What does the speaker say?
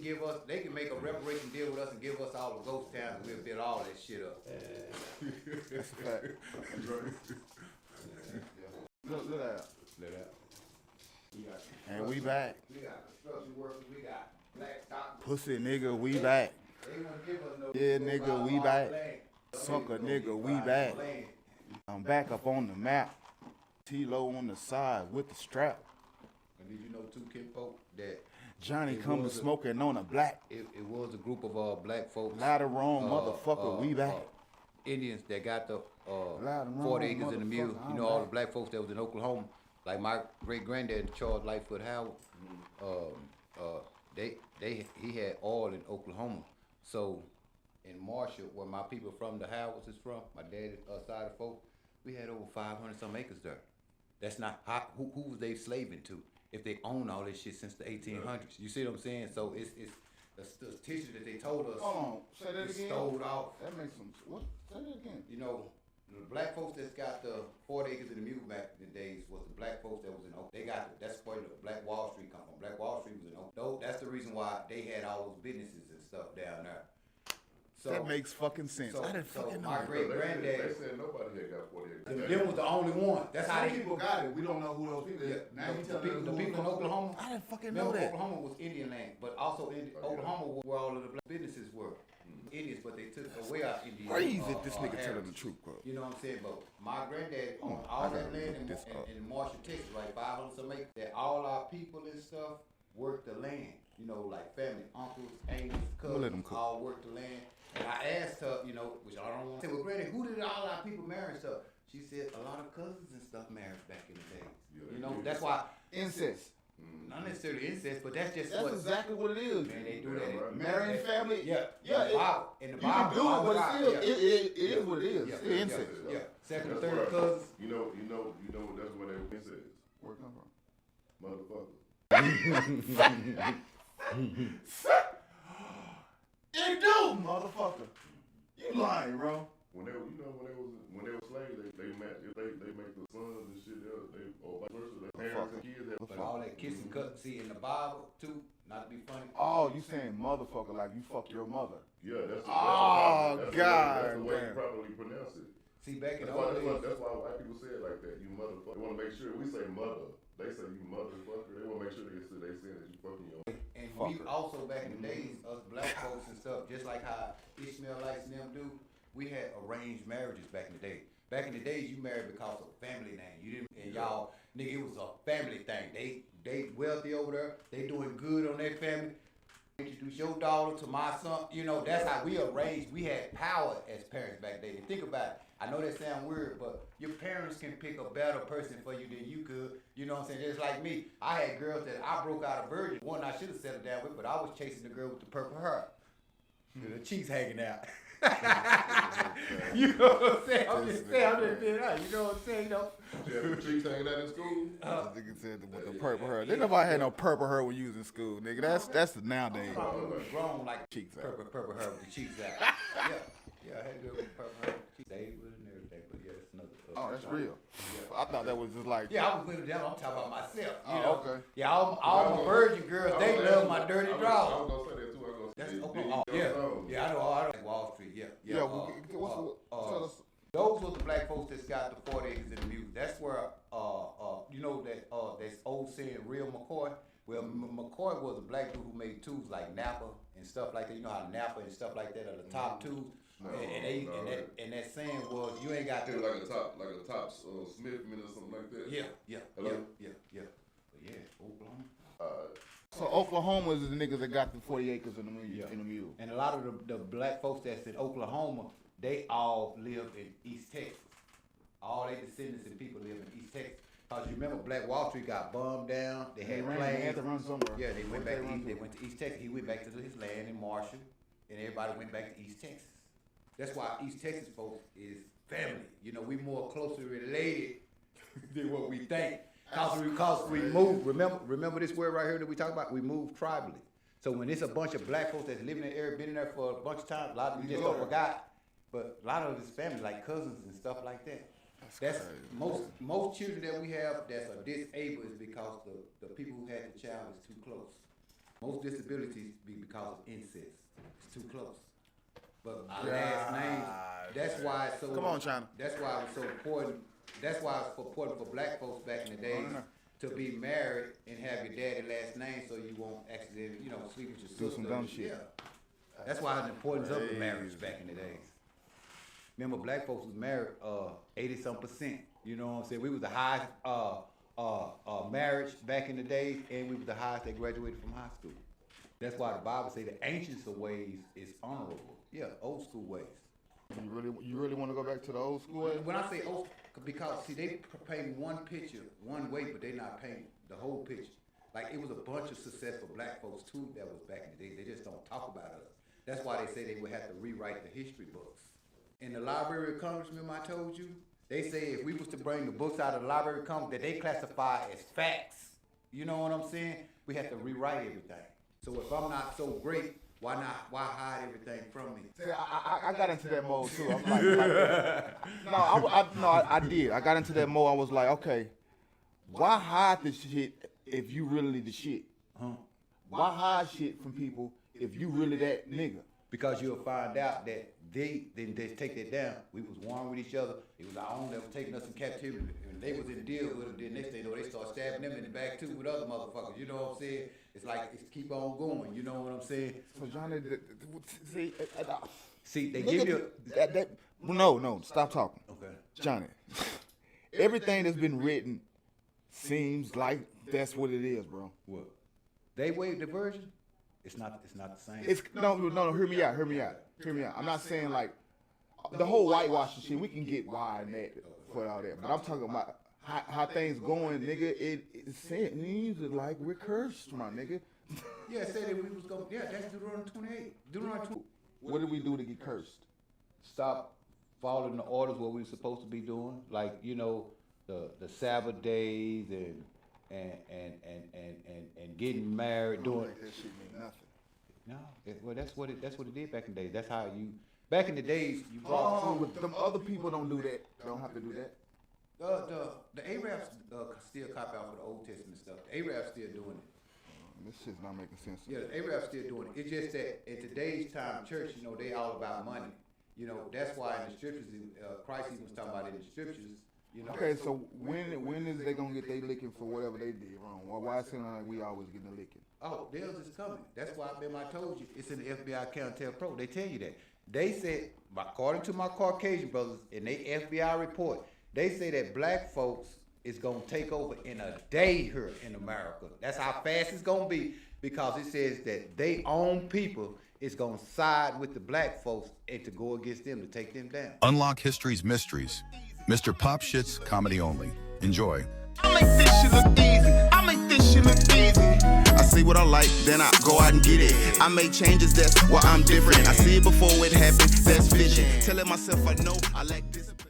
give us, they can make a reparation deal with us and give us all the ghost towns and we'll build all that shit up. That's a fact. Look that. Look at And we back. We got construction workers, we got black stock. Pussy nigga, we back. They won't give us no. Yeah, nigga, we back. Sucker nigga, we back. I'm back up on the map. T-Lo on the side with the strap. And did you know too, kinfolk, that Johnny come to smoking on a black. it was a group of black folks. Ladder wrong, motherfucker, we back. Indians that got the Loud and 40 wrong, acres in the mule. motherfucker, You know, all the black folks that was in Oklahoma, like my great granddad Charles Lightfoot Howard. He had oil in Oklahoma. So in Marshall, where my people from the Howards is from, my dad's side of folk, we had over 500 some acres there. That's not who was they slaving to if they own all this shit since the 1800s. You see what I'm saying? So it's the statistics that they told us. Hold on, say that again. Stole off. That makes some. What? Say that again. You know, the black folks that's got the 40 acres in the mule back in the days was the black folks that was in Oak. They got that's where the Black Wall Street come from. Black Wall Street was in Oak. That's the reason why they had all those businesses and stuff down there. So That makes fucking sense. I didn't fucking know. My great granddad. They said nobody had got 40 acres. Them was the only one. That's how Some they. people got it. We don't know who those people is. Yeah, Now you the tell people, us the who people in Oklahoma. I didn't fucking know Remember, that. Oklahoma was Indian land, but also Oklahoma was where all of the black businesses were. Indians, but they took away our Indian. Crazy if this nigga telling the heritage. truth, bro. You know what I'm saying? But my granddad owned I all gotta that land look this up. in Marshall, Texas, like 500 some acres. That all our people and stuff worked the land. You know, like family, uncles, aunts, We'll let 'em cousins, cook. all worked the land. And I asked her, you know, which I don't want to say, well, Granny, who did all our people marry and stuff? She said a lot of cousins and stuff married back in the days. Yeah, You know, they did. that's why, Incest. not necessarily incest, but that's just That's what. exactly what it is. Man, they do that. right. Marrying family. Yeah, Yeah, in the You Bible. can do it, but it's still, yeah. it is what it is. Yeah, It's still incest. Yeah, second, That's third right. cousins. You know, that's where they says, Where it come from? motherfucker. It do, motherfucker. You lying, bro. When they were slaves, they make the sons and shit. They or vice versa. Their parents and kids. But all that kissing, cut, see in the Bible too. Not to be funny. Oh, you saying motherfucker like you fuck your mother. Yeah, that's Oh, that's God the way you damn. properly pronounce it. See, back in the That's why, old days. that's why white people say it like that. You motherfucker. They want to make sure we say mother. They say you motherfucker. They want to make sure they saying that you fucking your. And we Fucker. also back in the days, us black folks and stuff, just like how Ishmaelites and them do, we had arranged marriages back in the day. Back in the days, you married because of family name. You didn't, and y'all, nigga, it was a family thing. They wealthy over there. They doing good on their family. Introduce your daughter to my son. You know, that's how we arranged. We had power as parents back then. And think about it. I know that sound weird, but your parents can pick a better person for you than you could. You know what I'm saying? Just like me. I had girls that I broke out a virgin. One I should have settled down with, but I was chasing the girl with the purple hair. The cheeks hanging out. You know what I'm saying? I'm just being out. You know what I'm saying? You know? Yeah, the cheeks hanging out in school. Nigga said with the purple hair. They nobody had no purple hair when you was in school, nigga. That's the nowadays. Probably was grown like Cheeks out. purple hair with the cheeks out. Yeah, I had a girl with purple hair. She stayed with it and everything, but yeah, that's another. Oh, that's real. I thought that was just like. Yeah, I was with them. I'm talking about myself. You Oh, know? okay. Yeah, all my virgin girls, they love my dirty I draws. was gonna say that too. I was gonna That's say okay. Biggie Oh, yeah, Jones. yeah, I know Wall Street. Yeah. Yeah, tell us. Those were the black folks that's got the 40 acres in the mule. That's where, you know that that's old saying, real McCoy. Well, McCoy was a black dude who made tools like Napa and stuff like that. You know how Napa and stuff like that are the top tools. And that saying was, you ain't got to. Like a top Smithman or something like that. Yeah. Hello? Yeah. But yeah, Oklahoma. So Oklahoma is the niggas that got the 40 acres in the mule. And a lot of the black folks that's in Oklahoma, they all live in East Texas. All their descendants and people live in East Texas. Cause you remember Black Wall Street got bombed down. They had They planes. had to run somewhere. Yeah, they went back to East. They They went to East Texas. He went back to his land in Marshall, and everybody went back to East Texas. That's why East Texas folks is family. You know, we more closely related than what we think. Cause we moved. Remember this word right here that we talk about. We moved tribally. So when it's a bunch of black folks that's living in the area, been in there for a bunch of times, a lot of you just don't forgot. But a lot of this family, like cousins and stuff like that. That's most children that we have that's are disabled is because the people who had the child is too close. Most disabilities be because of incest. It's too close. But our last names, that's why it's so. Come on, China. That's why it's so important. That's why it's important for black folks back in the days to be married and have your daddy last name so you won't accidentally, sleep with your sister. Do some dumb shit. Yeah. That's why the importance of the marriage back in the days. Remember, black folks was married 80-some%. You know what I'm saying? We was the highest marriage back in the days, and we was the highest that graduated from high school. That's why the Bible say the ancients of ways is honorable. Yeah, old school ways. You really want to go back to the old school way? When I say old, because see, they paint one picture one way, but they not painting the whole picture. Like it was a bunch of successful black folks too that was back in the day. They just don't talk about us. That's why they say they would have to rewrite the history books. In the Library of Congress, remember I told you? They say if we was to bring the books out of the Library of Congress that they classify as facts, you know what I'm saying? We have to rewrite everything. So if I'm not so great, why hide everything from me? See, I got into that mode too. I'm I did. I got into that mode. I was like, okay, why hide this shit if you really the shit? Why hide shit from people if you really that nigga? Because you'll find out that they take that down. We was warring with each other. It was our own that was taking us in captivity. And they was in deal with them. Then next thing you know, they start stabbing them in the back too with other motherfuckers. You know what I'm saying? It's like it's keep on going. You know what I'm saying? So Johnny, see, they give you no, stop talking. Okay, Johnny. Everything that's been written seems like that's what it is, bro. What? They waived the version. It's not the same. It's no. Hear me out. I'm not saying like the whole whitewashing shit. We can get why and that for all that, but I'm talking about how things going, nigga. It seems like we're cursed, my nigga. Yeah, it said that we was going. Yeah, that's Deuteronomy 28. Deuteronomy 2. What did we do to get cursed? Stop following the orders what we were supposed to be doing, like the Sabbath days and getting married, doing. That shit mean nothing. No, well that's what it did back in the days. That's how you. Back in the days, you brought food. But them other people don't do that. Don't have to do that. The Arabs still cop out for the Old Testament stuff. The Arabs still doing it. This shit's not making sense. Yeah, the Arabs still doing it. It's just that in today's time, church, they all about money. That's why in the scriptures, Christ even was talking about in the scriptures. Okay, so when is they gonna get they licking for whatever they did wrong? Why it seem like we always getting a licking? Oh, theirs is coming. That's why I told you it's in the FBI Countel Pro. They tell you that. They said, according to my Caucasian brothers in their FBI report, they say that black folks is gonna take over in a day here in America. That's how fast it's gonna be, because it says that they own people is gonna side with the black folks and to go against them to take them down. Unlock history's mysteries. Mr. Pop Shit's comedy only. Enjoy. I make this shit look easy. I see what I like, then I go out and get it. I make changes, that's why I'm different. I see it before it happens, that's vision. Telling myself I know I lack discipline.